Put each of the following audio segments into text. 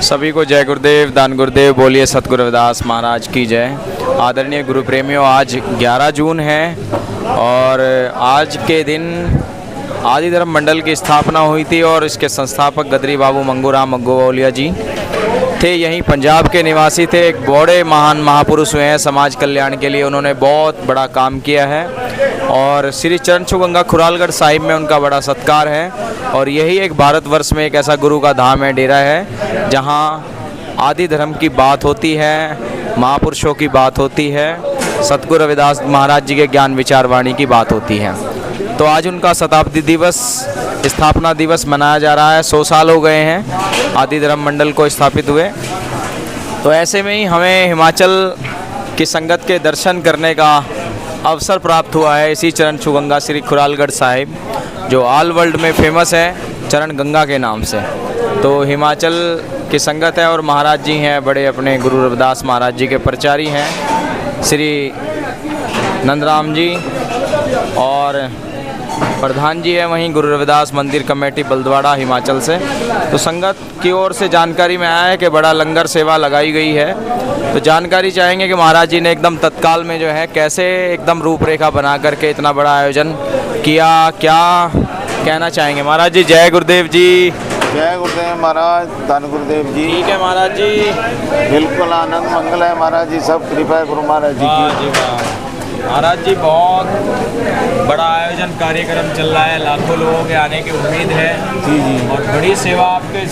सभी को जय गुरुदेव, दान गुरुदेव, बोलिए सतगुरु रविदास महाराज की जय। आदरणीय गुरु प्रेमियों, आज 11 जून है और आज के दिन आदि धर्म मंडल की स्थापना हुई थी और इसके संस्थापक गदरी बाबू मंगूराम मग्गोवालिया जी थे। यहीं पंजाब के निवासी थे। एक बड़े महान महापुरुष हुए हैं समाज कल्याण के लिए, उन्होंने बहुत बड़ा काम किया है और श्री चरण छू गंगा खुरालगढ़ साहिब में उनका बड़ा सत्कार है। और यही एक भारतवर्ष में एक ऐसा गुरु का धाम है, डेरा है, जहाँ आदि धर्म की बात होती है, महापुरुषों की बात होती है, सतगुरु रविदास महाराज जी के ज्ञान विचार वाणी की बात होती है। तो आज उनका शताब्दी दिवस, स्थापना दिवस मनाया जा रहा है। 100 साल हो गए हैं आदि धर्म मंडल को स्थापित हुए। तो ऐसे में ही हमें हिमाचल की संगत के दर्शन करने का अवसर प्राप्त हुआ है इसी चरण छू गंगा श्री खुरालगढ़ साहिब, जो ऑल वर्ल्ड में फेमस है चरण गंगा के नाम से। तो हिमाचल की संगत है और महाराज जी हैं बड़े, अपने गुरु रविदास महाराज जी के प्रचारी हैं श्री नंदराम जी, और प्रधान जी है वहीं गुरु रविदास मंदिर कमेटी बल्दवाड़ा हिमाचल से। तो संगत की ओर से जानकारी में आया है कि बड़ा लंगर सेवा लगाई गई है। तो जानकारी चाहेंगे कि महाराज जी ने एकदम तत्काल में जो है कैसे एकदम रूपरेखा बना करके इतना बड़ा आयोजन किया, क्या कहना चाहेंगे महाराज जी? जय गुरुदेव जी। जय गुरुदेव महाराज, धन गुरुदेव जी। ठीक है महाराज जी, बिल्कुल आनंद मंगल है महाराज जी, सब कृपा है गुरु महाराज जी की। महाराज जी बहुत बड़ा आयोजन कार्यक्रम चल रहा है, लाखों लोगों के आने की उम्मीद है जी जी, और बड़ी सेवा आपके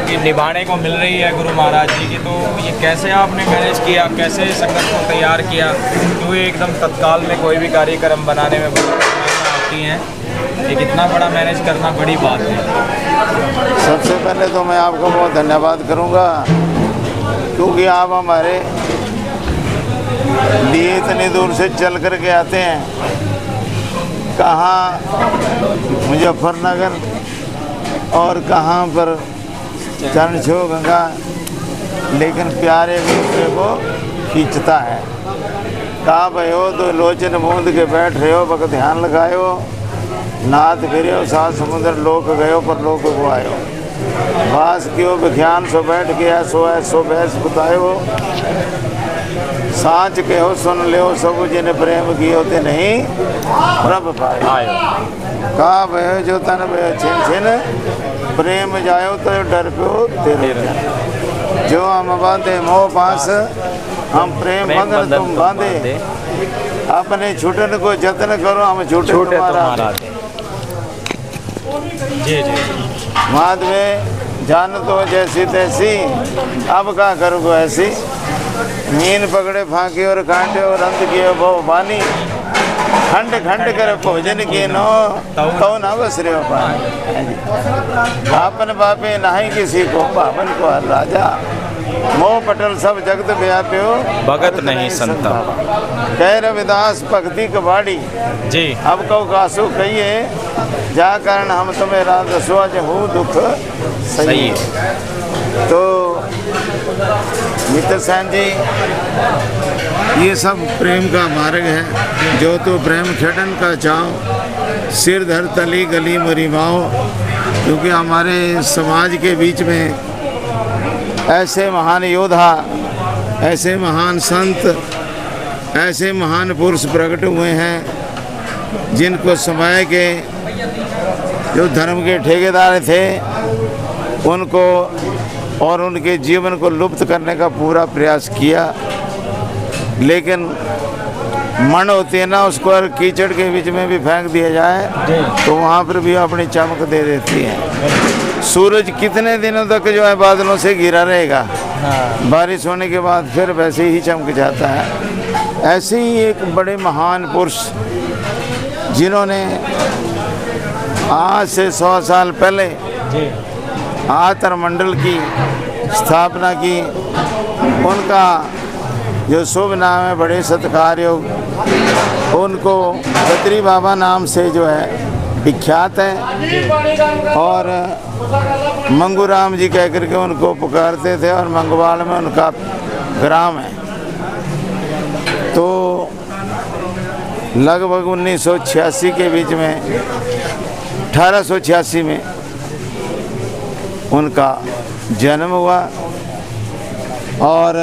की निभाने को मिल रही है गुरु महाराज जी की। तो ये कैसे आपने मैनेज किया, कैसे संगत को तैयार किया? क्योंकि एकदम तत्काल में कोई भी कार्यक्रम बनाने में बहुत कठिनाइयाँ आती हैं, एक इतना बड़ा मैनेज करना बड़ी बात है। सबसे पहले तो मैं आपको बहुत धन्यवाद करूँगा, क्योंकि आप हमारे लिए इतनी दूर से चल कर के आते हैं। कहाँ मुजफ्फरनगर और कहाँ पर चरण छू गंगा, लेकिन प्यारे दूसरे को खींचता है। कहा भयो तो लोचन मूंद के बैठ रहे हो, बक ध्यान लगायो, नाथ फिर सात समुद्र लोक गयो पर लोक को आयो, बास क्यों विख्यान सो बैठ गया सो बैस बतायो, साँच के हो सुन ले सब जिन प्रेम कियो ते नहीं प्रभ पायो, कहा भयो जो तन भयो छिन छिन, प्रेम जायो तो डर पे तेरे जन, जो हम बांधे मोह पास हम प्रेम बंधन तुम बांधे, अपने छूटन को जतन करो हम छूटे तुम्हारा। जी जी, माधवे जान तो जैसी तैसी, अब क्या करोगे ऐसी, मीन पकड़े फांकी और कांटे और अंत किए बहु बानी, खंड खंड कर भोजन की नो तो न बस रे पानी, आपन बापे नहीं किसी को पावन को हर राजा, मोह पटल सब जगत व्याप्यो भगत नहीं संता, कह रविदास भक्ति कबाड़ी जी। अब कहो कासु कहिए, जा कारण हम तुम्हें रात दसवा जहू दुख सही है। तो मित्र सैन जी, ये सब प्रेम का मार्ग है, जो तो प्रेम खेडन का चाओ, सिर धर तली गली मरी माओ, क्योंकि हमारे समाज के बीच में ऐसे महान योद्धा, ऐसे महान संत, ऐसे महान पुरुष प्रकट हुए हैं, जिनको समय के जो धर्म के ठेकेदार थे उनको और उनके जीवन को लुप्त करने का पूरा प्रयास किया, लेकिन मन होती है ना, उसको अगर कीचड़ के बीच में भी फेंक दिया जाए तो वहाँ पर भी अपनी चमक दे देती है। सूरज कितने दिनों तक जो है बादलों से घिरा रहेगा, बारिश होने के बाद फिर वैसे ही चमक जाता है। ऐसे ही एक बड़े महान पुरुष, जिन्होंने आज से 100 साल पहले आतर मंडल की स्थापना की, उनका जो शुभ नाम है बड़े सत्कार योग, उनको गदरी बाबा नाम से जो है विख्यात है, और मंगूराम जी कह करके उनको पुकारते थे, और मंगवाल में उनका ग्राम है। तो लगभग 1986 के बीच में, 1886 में उनका जन्म हुआ और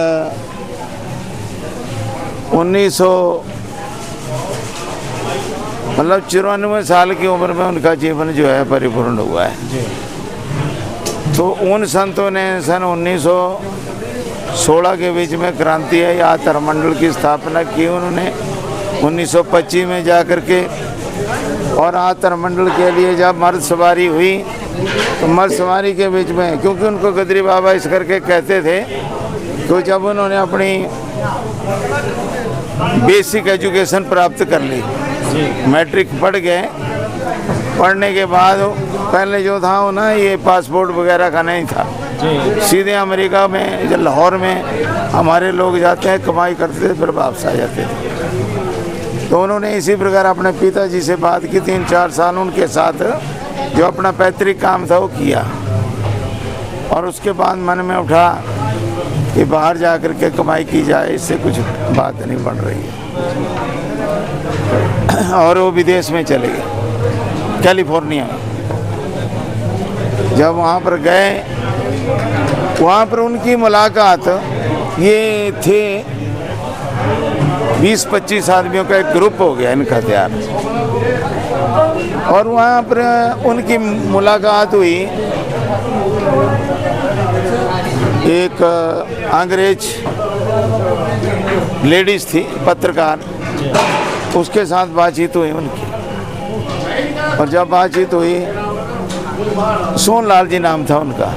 94 साल की उम्र में उनका जीवन जो है परिपूर्ण हुआ है। तो उन संतों ने सन 1916 के बीच में क्रांति है या धर्ममंडल की स्थापना की उन्होंने 1925 में जा कर के। और आतर मंडल के लिए जब मर्द सवारी हुई तो मर्द सवारी के बीच में, क्योंकि उनको गदरी बाबा इस करके कहते थे, तो जब उन्होंने अपनी बेसिक एजुकेशन प्राप्त कर ली, मैट्रिक पढ़ गए, पढ़ने के बाद पहले जो था वो ना ये पासपोर्ट वगैरह का नहीं था, सीधे अमेरिका में जो लाहौर में हमारे लोग जाते हैं कमाई करते थे फिर वापस आ जाते थे। तो उन्होंने इसी प्रकार अपने पिताजी से बात की, 3-4 साल उनके साथ जो अपना पैतृक काम था वो किया। और उसके बाद मन में उठा कि बाहर जा कर के कमाई की जाए, इससे कुछ बात नहीं बन रही है। और वो विदेश में चले गए, कैलिफोर्निया में। जब वहाँ पर गए, वहाँ पर उनकी मुलाकात, ये थे 20-25 आदमियों का एक ग्रुप हो गया इनका तैयार। और वहाँ पर उनकी मुलाकात हुई एक अंग्रेज लेडीज थी, पत्रकार, उसके साथ बातचीत हुई उनकी। और जब बातचीत हुई, सोनलाल जी नाम था उनका,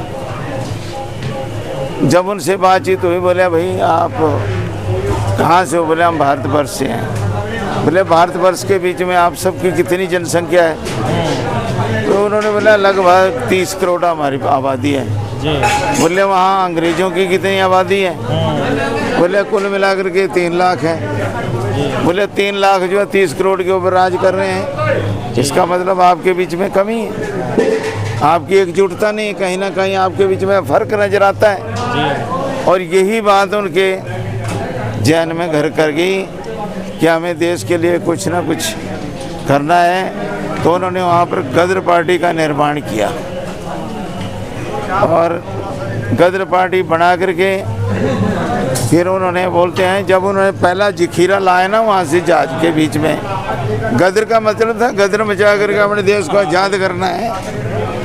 जब उनसे बातचीत हुई, बोले भाई आप कहाँ से हो? बोले हम भारतवर्ष से हैं। बोले भारतवर्ष के बीच में आप सबकी कितनी जनसंख्या है? तो उन्होंने बोला लगभग 30 करोड़ हमारी आबादी है। बोले वहाँ अंग्रेज़ों की कितनी आबादी है? बोले कुल मिलाकर के 3 लाख है। बोले 3 लाख जो है 30 करोड़ के ऊपर राज कर रहे हैं, इसका मतलब आपके बीच में कमी है, आपकी एकजुटता नहीं, कहीं ना कहीं आपके बीच में फर्क नजर आता है। और यही बात उनके जहन में घर कर गई कि हमें देश के लिए कुछ ना कुछ करना है। तो उन्होंने वहाँ पर गदर पार्टी का निर्माण किया और गदर पार्टी बना करके फिर उन्होंने, बोलते हैं जब उन्होंने पहला जखीरा लाया ना वहाँ से जहाज के बीच में, गदर का मतलब था गदर मचा करके अपने देश को आज़ाद करना है।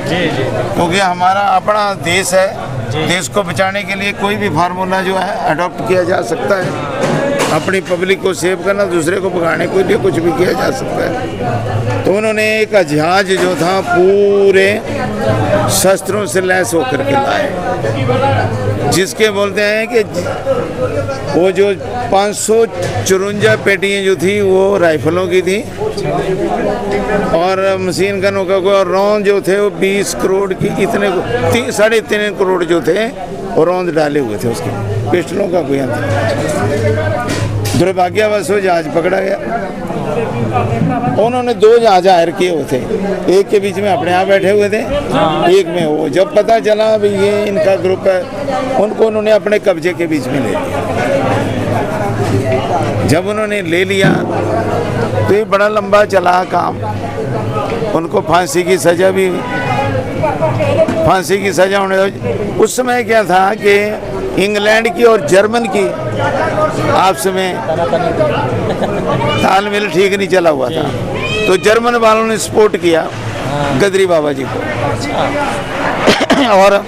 क्योंकि हमारा अपना देश है, देश को बचाने के लिए कोई भी फार्मूला जो है अडॉप्ट किया जा सकता है। अपनी पब्लिक को सेव करना, दूसरे को भगाने के लिए कुछ भी किया जा सकता है। तो उन्होंने एक जहाज जो था पूरे शस्त्रों से लैस होकर के लाए, जिसके बोलते हैं कि वो जो 554 पेटियाँ जो थी वो राइफलों की थी और मशीन गनों का रौंद जो थे वो 20 करोड़ की, इतने 3.5 करोड़ जो थे वो रौंद डाले हुए थे उसके, पिस्टलों का कोई अंत। दुर्भाग्यवश वो जहाज पकड़ा गया। उन्होंने 2 जहाज हायर किए हुए थे, एक के बीच में अपने आप बैठे हुए थे, एक में वो। जब पता चला भाई ये इनका ग्रुप है, उनको उन्होंने अपने कब्जे के बीच में ले लिया। जब उन्होंने ले लिया तो ये बड़ा लंबा चला काम, उनको फांसी की सज़ा भी, फांसी की सज़ा होने। उस समय क्या था कि इंग्लैंड की और जर्मन की आपस में तालमेल ठीक नहीं चला हुआ था, तो जर्मन वालों ने सपोर्ट किया गदरी बाबा जी को और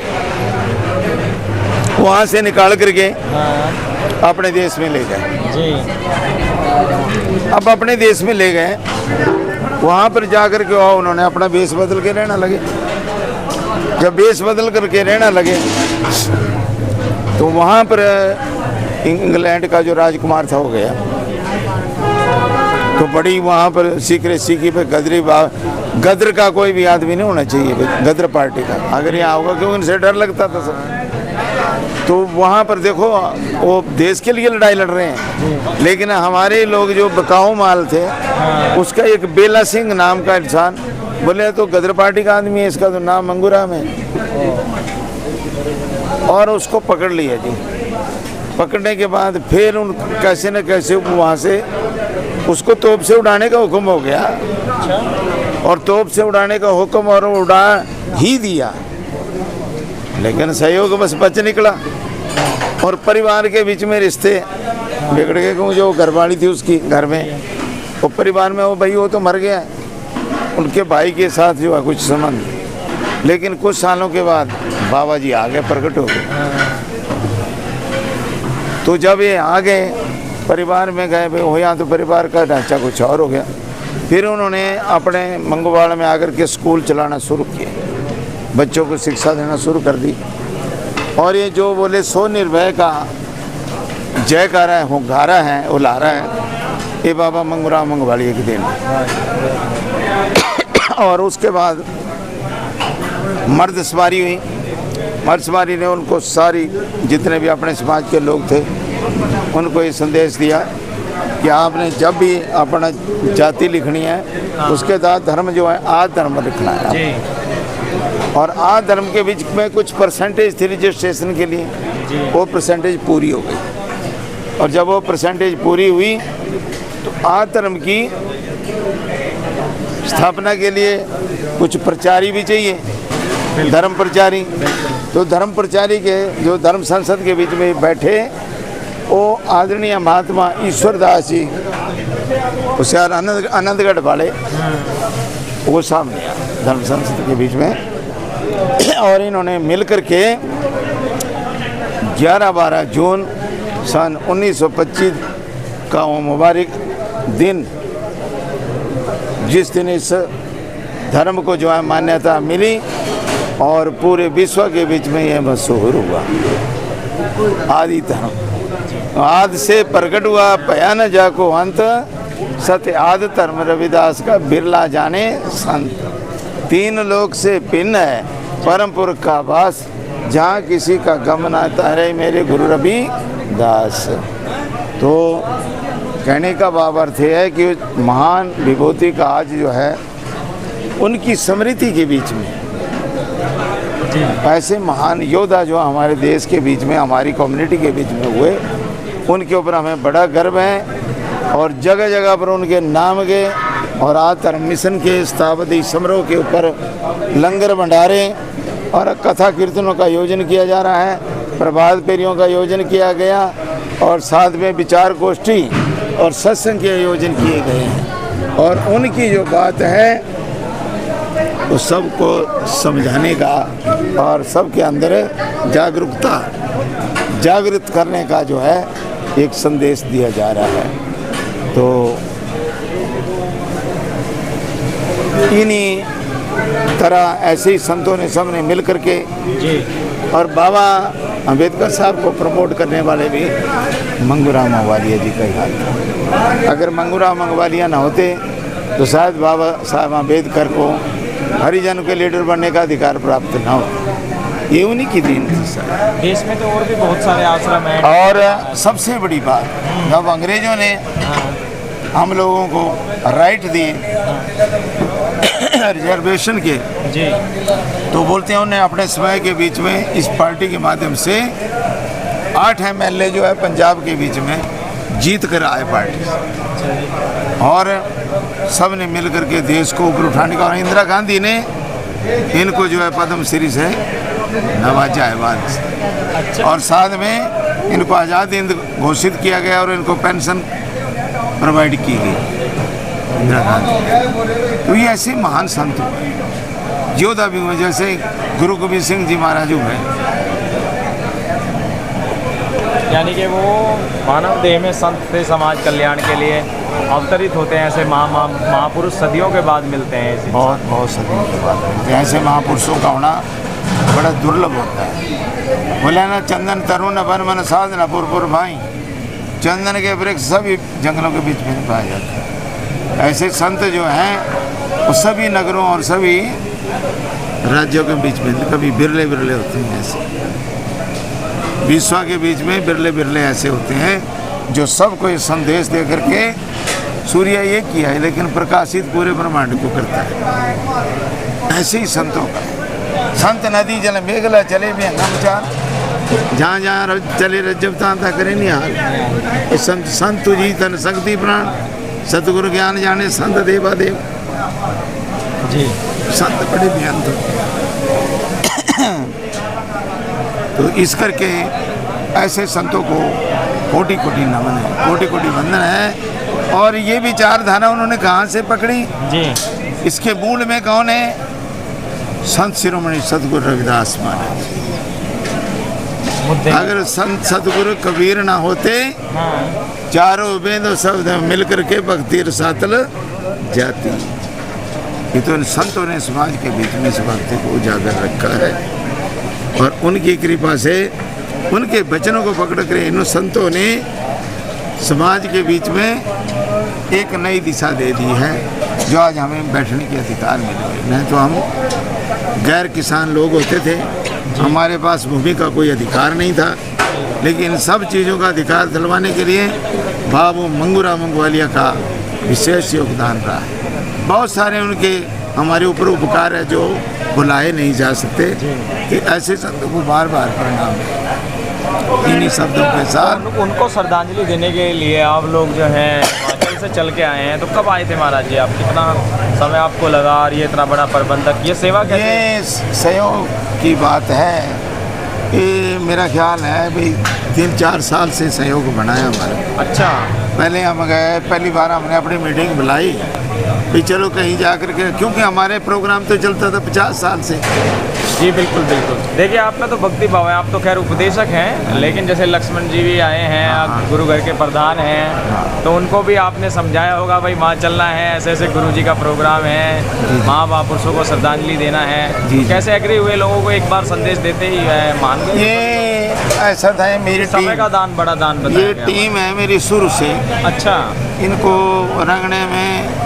वहाँ से निकाल करके अपने देश में ले गए। अब अपने देश में ले गए, वहाँ पर जाकर के उन्होंने अपना वेश बदल के रहना लगे। जब वेश बदल करके रहना लगे तो वहाँ पर इंग्लैंड का जो राजकुमार था हो गया। तो बड़ी वहाँ पर सीक्रेसी की पे गदर का कोई भी आदमी नहीं होना चाहिए, गदर पार्टी का अगर यहाँ होगा, क्योंकि उनसे डर लगता था सब। तो वहाँ पर देखो वो देश के लिए लड़ाई लड़ रहे हैं, लेकिन हमारे लोग जो बकाऊ माल थे, उसका एक बेला सिंह नाम का इंसान, बोले तो गदर पार्टी का आदमी है, इसका तो नाम मंगूराम है। और उसको पकड़ लिया जी। पकड़ने के बाद फिर उन कैसे न कैसे वहाँ से उसको तोप से उड़ाने का हुक्म हो गया, और तोप से उड़ाने का हुक्म और उड़ा ही दिया। लेकिन सहयोग बस बच निकला। और परिवार के बीच में रिश्ते बिगड़ गए, क्योंकि जो घरवाली थी उसकी घर में, वो परिवार में वो भाई वो तो मर गया है, उनके भाई के साथ जो है कुछ संबंध। लेकिन कुछ सालों के बाद बाबा जी आ गए, प्रकट हो गए। तो जब ये आ गए परिवार में गए भाई हो, यहाँ तो परिवार का ढांचा कुछ और हो गया। फिर उन्होंने अपने मंगवाड़ में आकर के स्कूल चलाना शुरू किए, बच्चों को शिक्षा देना शुरू कर दी। और ये जो बोले स्वनिर्भय का जयकारा है, हुंकारा है, उलारा है, ये बाबा मंगूराम मंगवालिया के दिन। और उसके बाद मर्दसवारी हुई। मर्दसवारी ने उनको सारी जितने भी अपने समाज के लोग थे उनको ये संदेश दिया कि आपने जब भी अपना जाति लिखनी है उसके साथ धर्म जो है आद धर्म लिखना है। और आद धर्म के बीच में कुछ परसेंटेज थी रजिस्ट्रेशन के लिए, वो परसेंटेज पूरी हो गई। और जब वो परसेंटेज पूरी हुई तो आद धर्म की स्थापना के लिए कुछ प्रचारी भी चाहिए, धर्म प्रचारी। तो धर्म प्रचारी के जो धर्म संसद के बीच में बैठे वो आदरणीय महात्मा ईश्वरदास जी होशियार आनंदगढ़ वाले, वो सामने आया धर्म संसद के बीच में। और इन्होंने मिलकर के 11-12 जून सन 1925 का वो मुबारक दिन, जिस दिन इस धर्म को जो है मान्यता मिली और पूरे विश्व के बीच में यह मशहूर हुआ आदि धर्म। आद से प्रकट हुआ पया न जाको अंत, सत्य आद धर्म रविदास का बिरला जाने संत। तीन लोक से भिन्न है परम पुरख का वास, जहाँ किसी का गम ना तारे मेरे गुरु रविदास। तो कहने का भाव अर्थ है कि महान विभूति का आज जो है उनकी स्मृति के बीच में ऐसे महान योद्धा जो हमारे देश के बीच में, हमारी कम्युनिटी के बीच में हुए, उनके ऊपर हमें बड़ा गर्व है। और जगह जगह पर उनके नाम गए। और आज धर्म मिशन के स्थापति समारोह के ऊपर लंगर भंडारे और कथा कीर्तनों का आयोजन किया जा रहा है, प्रभात फेरियों का आयोजन किया गया और साथ में विचार गोष्ठी और सत्संग के आयोजन किए गए हैं। और उनकी जो बात है वो सबको समझाने का और सबके अंदर जागृत करने का जो है एक संदेश दिया जा रहा है। तो इन्हीं तरह ऐसे ही संतों ने सबने मिल करके और बाबा अम्बेडकर साहब को प्रमोट करने वाले भी मंगूराम मंगवालिया जी का ही हाथ था। अगर मंगूराम मंगवालिया ना होते तो शायद बाबा साहब अम्बेडकर को हरिजन के लीडर बनने का अधिकार प्राप्त ना हो। ये उन्हीं की देन थी सर। देश में तो और भी बहुत सारे आश्रम हैं। और सबसे बड़ी बात, जब अंग्रेजों ने हम लोगों को राइट दिए रिजर्वेशन के, तो बोलते हैं उन्हें अपने समय के बीच में इस पार्टी के माध्यम से 8 MLA जो है पंजाब के बीच में जीत कर आए पार्टी से। और सब ने मिल करके देश को ऊपर उठाने का, और इंदिरा गांधी ने इनको जो है पद्म श्री से नवाजा है बाद से। और साथ में इनको आज़ाद हिंद घोषित किया गया और इनको पेंशन प्रोवाइड की गई इंदिरा गांधी। तो ये ऐसे महान संत हुए, योद्धा भी हुए, जैसे गुरु गोविंद सिंह जी महाराज हुए। यानी कि वो मानव देह में संत थे, समाज कल्याण के लिए अवतरित होते हैं। ऐसे महापुरुष सदियों के बाद मिलते हैं। बहुत सदियों के बाद मिलते हैं। ऐसे महापुरुषों का होना बड़ा दुर्लभ होता है। बोले ना, चंदन तरुण वन मन साधना पुरपुर भाई, चंदन के वृक्ष सभी जंगलों के बीच में पाए जाते हैं। ऐसे संत जो हैं वो सभी नगरों और सभी राज्यों के बीच में कभी बिरले बिरले होते हैं। ऐसे विश्व के बीच में बिरले बिरले ऐसे होते हैं जो सबको ये संदेश दे करके सूर्य ये किया है लेकिन प्रकाशित पूरे ब्रह्मांड को करता है। ऐसे ही संतों का, संत नदी जल मेघला चले भी नमचार, जहाँ जहाँ चले रज्जब तांता करे नहीं हाल। संत तुझी तन शक्ति प्राण, सतगुरु ज्ञान जाने संत देवा देव जी। संत बड़े बेअंत तो इस करके ऐसे संतों को कोटि कोटि नमन है, कोटि कोटि वंदन है। और ये विचारधारा उन्होंने कहाँ से पकड़ी जी, इसके मूल में कौन है? संत शिरोमणि सतगुरु रविदास महाराज। मुद्दे अगर संत सतगुरु कबीर ना होते, हाँ, चारों वेदों शब्द मिलकर के भक्ति रसातल जाती। ये तो इन संतों ने समाज के बीच में इस भक्ति को उजागर रखा है और उनकी कृपा से उनके वचनों को पकड़ कर इन संतों ने समाज के बीच में एक नई दिशा दे दी है, जो आज हमें बैठने के अधिकार मिल गए। नहीं तो हम गैर किसान लोग होते थे, हमारे पास भूमि का कोई अधिकार नहीं था, लेकिन इन सब चीज़ों का अधिकार दिलवाने के लिए बाबू मंगूराम मंगवालिया का विशेष योगदान रहा है। बहुत सारे उनके हमारे ऊपर उपकार है जो भुलाए नहीं जा सकते, कि ऐसे संतों को बार बार प्रणाम। इन्हीं शब्दों के साथ उनको श्रद्धांजलि देने के लिए आप लोग जो हैं हिमाचल से चल के आए हैं, तो कब आए थे महाराज जी? आप कितना समय आपको लगा? और ये इतना बड़ा प्रबंधक, ये सेवा कैसे? ये सहयोग की बात है। ये मेरा ख्याल है भाई 3-4 साल से सहयोग बनाया हमारा। अच्छा, पहले हम गए, पहली बार हमने अपनी मीटिंग बुलाई कि चलो कहीं जा कर के, क्योंकि हमारे प्रोग्राम तो चलता था 50 साल से। जी बिल्कुल बिल्कुल। देखिए आप में तो भक्ति भाव है, आप तो खैर उपदेशक हैं, लेकिन जैसे लक्ष्मण जी भी आए हैं, आप गुरु घर के प्रधान हैं, तो उनको भी आपने समझाया होगा भाई वहाँ चलना है, ऐसे ऐसे गुरु जी का प्रोग्राम है, महापुरुषों को श्रद्धांजलि देना है। जी। कैसे एग्री हुए? लोगों को एक बार संदेश देते ही मान गए? ये ऐसा था, मेरी समय टीम, का दान बड़ा दान बताया ये गया। टीम है मेरी शुरू से। अच्छा, इनको रंगने में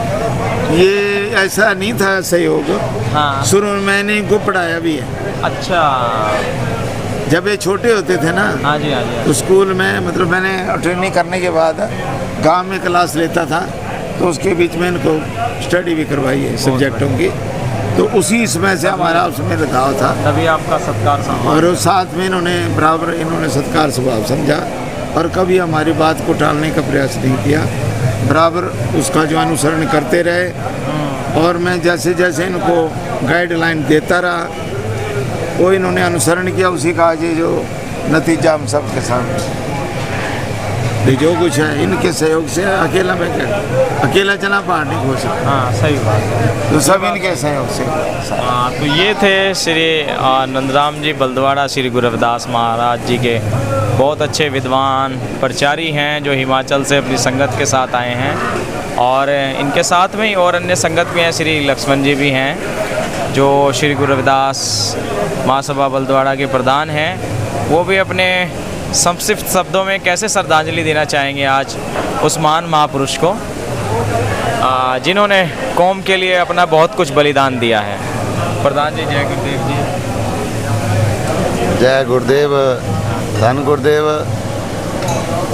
ये ऐसा नहीं था सहयोग। हाँ, शुरू में मैंने इनको पढ़ाया भी है। अच्छा, जब ये छोटे होते थे ना, हाँ जी हाँ जी, तो स्कूल में मतलब मैंने ट्रेनिंग करने के बाद गांव में क्लास लेता था, तो उसके बीच में इनको स्टडी भी करवाई है सब्जेक्टों की। तो उसी समय से हमारा उसमें लगाव था तभी आपका सत्कार सम्मान। और साथ में इन्होंने बराबर इन्होंने सत्कार स्वभाव समझा और कभी हमारी बात को टालने का प्रयास नहीं किया, बराबर उसका जो अनुसरण करते रहे। और मैं जैसे जैसे इनको गाइडलाइन देता रहा, वो इन्होंने अनुसरण किया, उसी का आज ये जो नतीजा हम सब के सामने। ये जो कुछ है इनके सहयोग से, अकेला मैं क्या, अकेला चला पहाड़ नहीं हो सकता। हाँ सही बात है, तो सब इनके सहयोग से। हाँ, तो ये थे श्री नंदराम जी बलदवाड़ा श्री गुरु रविदास महाराज जी के बहुत अच्छे विद्वान प्रचारी हैं, जो हिमाचल से अपनी संगत के साथ आए हैं। और इनके साथ में ही और अन्य संगत भी हैं, श्री लक्ष्मण जी भी हैं, जो श्री गुरु रविदास महासभा बलदवाड़ा के प्रधान हैं। वो भी अपने संक्षिप्त शब्दों में कैसे श्रद्धांजलि देना चाहेंगे आज उस महान महापुरुष को, जिन्होंने कौम के लिए अपना बहुत कुछ बलिदान दिया है। प्रधान जी, जय गुरुदेव जी। जय गुरुदेव, धन गुरुदेव।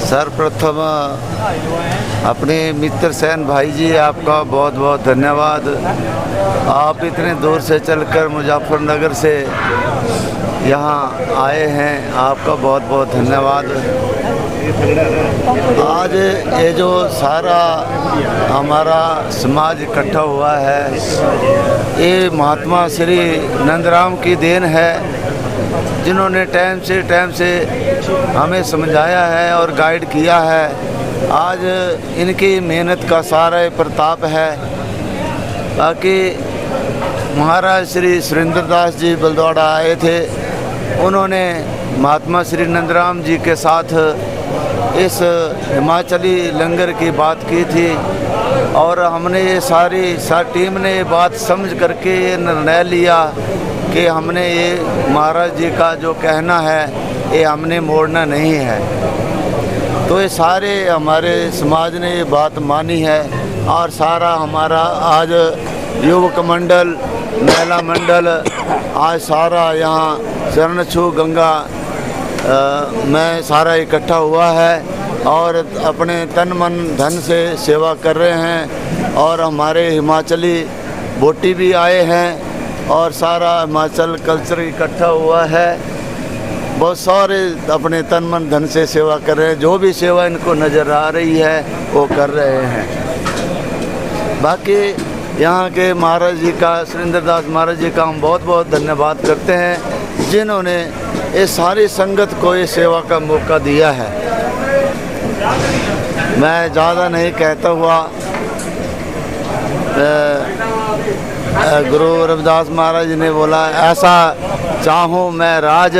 सर्वप्रथम अपने मित्र सैन भाई जी, आपका बहुत बहुत धन्यवाद। आप इतने दूर से चलकर मुजफ्फरनगर से यहाँ आए हैं, आपका बहुत बहुत धन्यवाद। आज ये जो सारा हमारा समाज इकट्ठा हुआ है, ये महात्मा श्री नंदराम की देन है, जिन्होंने टाइम से हमें समझाया है और गाइड किया है। आज इनकी मेहनत का सारा प्रताप है। बाकी महाराज श्री सुरेंद्र दास जी बलदवाड़ा आए थे, उन्होंने महात्मा श्री नंदराम जी के साथ इस हिमाचली लंगर की बात की थी, और हमने ये सारी टीम ने ये बात समझ करके ये निर्णय लिया कि हमने ये महाराज जी का जो कहना है ये हमने मोड़ना नहीं है। तो ये सारे हमारे समाज ने ये बात मानी है, और सारा हमारा आज युवक मंडल, महिला मंडल आज सारा यहाँ चरण छू गंगा में सारा इकट्ठा हुआ है और अपने तन मन धन से सेवा कर रहे हैं। और हमारे हिमाचली बोटी भी आए हैं और सारा हिमाचल कल्चर इकट्ठा हुआ है। बहुत सारे अपने तन मन धन से सेवा कर रहे हैं, जो भी सेवा इनको नज़र आ रही है वो कर रहे हैं। बाकी यहाँ के महाराज जी का, सुरेंद्र दास महाराज जी का हम बहुत बहुत धन्यवाद करते हैं, जिन्होंने ये सारी संगत को ये सेवा का मौका दिया है। मैं ज़्यादा नहीं कहता हुआ गुरु रविदास महाराज ने बोला, ऐसा चाहूँ मैं राज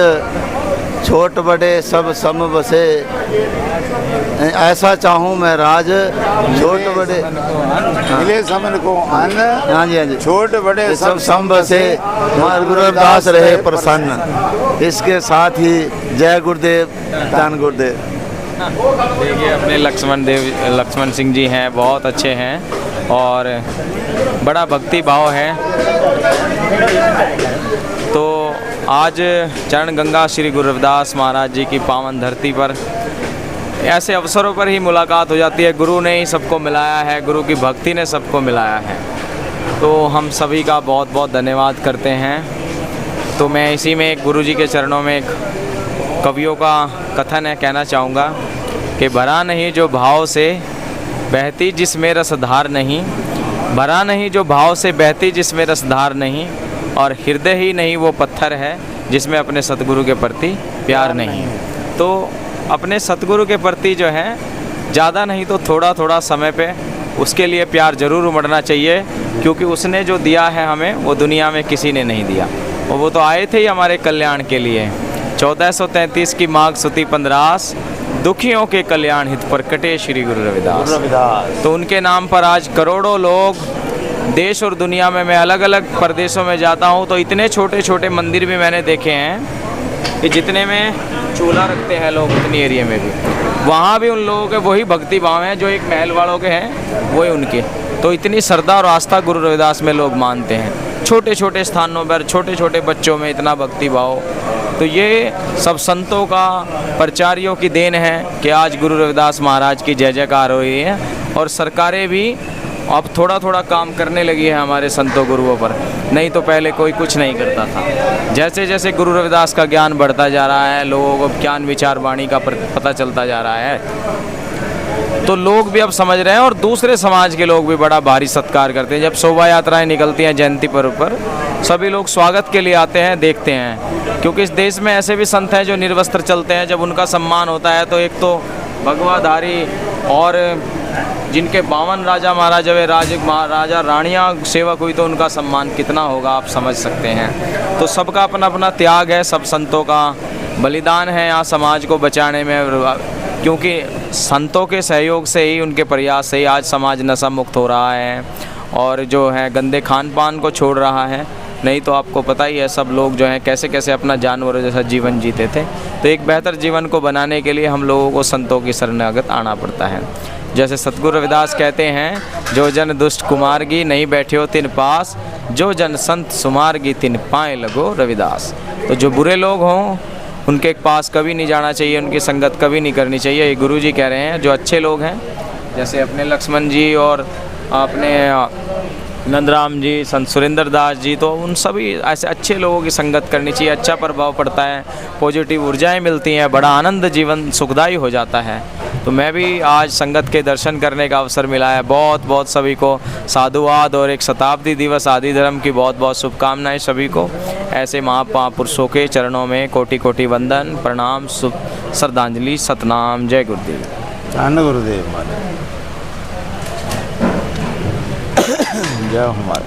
छोट बड़े सब सम बसे, ऐसा चाहूँ मैं राज छोट बड़े मिले समन को अन्न, हाँ जी हाँ जी, छोट बड़े सब सम बसे, हमारे गुरु रविदास रहे प्रसन्न। इसके साथ ही जय गुरुदेव, धन गुरुदेव। देखिए अपने लक्ष्मण सिंह जी हैं, बहुत अच्छे हैं और बड़ा भक्ति भाव है। तो आज चरण गंगा श्री गुरु रविदास महाराज जी की पावन धरती पर ऐसे अवसरों पर ही मुलाकात हो जाती है। गुरु ने ही सबको मिलाया है, गुरु की भक्ति ने सबको मिलाया है। तो हम सभी का बहुत बहुत धन्यवाद करते हैं। तो मैं इसी में एक गुरु जी के चरणों में एक कवियों का कथन है, कहना चाहूँगा कि भरा नहीं जो भाव से बहती जिसमें रसधार नहीं, भरा नहीं जो भाव से बहती जिसमें रसधार नहीं, और हृदय ही नहीं वो पत्थर है जिसमें अपने सतगुरु के प्रति प्यार नहीं। तो अपने सतगुरु के प्रति जो है ज़्यादा नहीं तो थोड़ा थोड़ा समय पे उसके लिए प्यार ज़रूर उमड़ना चाहिए, क्योंकि उसने जो दिया है हमें वो दुनिया में किसी ने नहीं दिया, और वो तो आए थे ही हमारे कल्याण के लिए। 1433 की माघ सुती 15 दुखियों के कल्याण हित पर कटे श्री गुरु रविदास। तो उनके नाम पर आज करोड़ों लोग देश और दुनिया में, मैं अलग अलग प्रदेशों में जाता हूँ तो इतने छोटे छोटे मंदिर भी मैंने देखे हैं कि जितने में चूल्हा रखते हैं लोग, उतनी एरिया में भी वहाँ भी उन लोगों के वही भक्ति भाव हैं जो एक महल वालों के हैं, वही उनके। तो इतनी श्रद्धा और आस्था गुरु रविदास में लोग मानते हैं। छोटे छोटे स्थानों पर छोटे छोटे बच्चों में इतना भक्ति भाव। तो ये सब संतों का, प्रचारियों की देन है कि आज गुरु रविदास महाराज की जय जयकार हो रही है। और सरकारें भी अब थोड़ा थोड़ा काम करने लगी है हमारे संतों गुरुओं पर, नहीं तो पहले कोई कुछ नहीं करता था। जैसे जैसे गुरु रविदास का ज्ञान बढ़ता जा रहा है, लोगों को ज्ञान विचार वाणी का पता चलता जा रहा है, तो लोग भी अब समझ रहे हैं और दूसरे समाज के लोग भी बड़ा भारी सत्कार करते हैं। जब शोभा यात्राएँ निकलती हैं जयंती पर्व पर, सभी लोग स्वागत के लिए आते हैं, देखते हैं। क्योंकि इस देश में ऐसे भी संत हैं जो निर्वस्त्र चलते हैं, जब उनका सम्मान होता है तो एक तो भगवाधारी और जिनके 52 राजा महाराजा वे राजा रानियाँ सेवक हुई तो उनका सम्मान कितना होगा आप समझ सकते हैं। तो सबका अपना अपना त्याग है, सब संतों का बलिदान है यहाँ समाज को बचाने में, क्योंकि संतों के सहयोग से ही, उनके प्रयास से ही आज समाज नशा मुक्त हो रहा है और जो है गंदे खान पान को छोड़ रहा है। नहीं तो आपको पता ही है सब लोग जो हैं कैसे कैसे अपना जानवरों जैसा जीवन जीते थे। तो एक बेहतर जीवन को बनाने के लिए हम लोगों को संतों की शरणागत आना पड़ता है। जैसे सतगुरु रविदास कहते हैं, जो जन दुष्ट कुमारगी नहीं बैठे हो तिन पास, जो जन संत सुमारगी तिन पाए लगो रविदास। तो जो बुरे लोग हों उनके पास कभी नहीं जाना चाहिए, उनकी संगत कभी नहीं करनी चाहिए। ये गुरु जी कह रहे हैं। जो अच्छे लोग हैं जैसे अपने लक्ष्मण जी और अपने नंदराम जी, संत सुरेंद्र दास जी, तो उन सभी ऐसे अच्छे लोगों की संगत करनी चाहिए। अच्छा प्रभाव पड़ता है, पॉजिटिव ऊर्जाएं मिलती हैं, बड़ा आनंद, जीवन सुखदायी हो जाता है। तो मैं भी आज संगत के दर्शन करने का अवसर मिला है। बहुत बहुत सभी को साधुवाद और एक शताब्दी दिवस आदि धर्म की बहुत बहुत शुभकामनाएं सभी को। ऐसे महापुरुषों के चरणों में कोटि कोटि वंदन, प्रणाम, श्रद्धांजलि, सतनाम, जय गुरुदेव। धन गुरुदेव जय हमारे।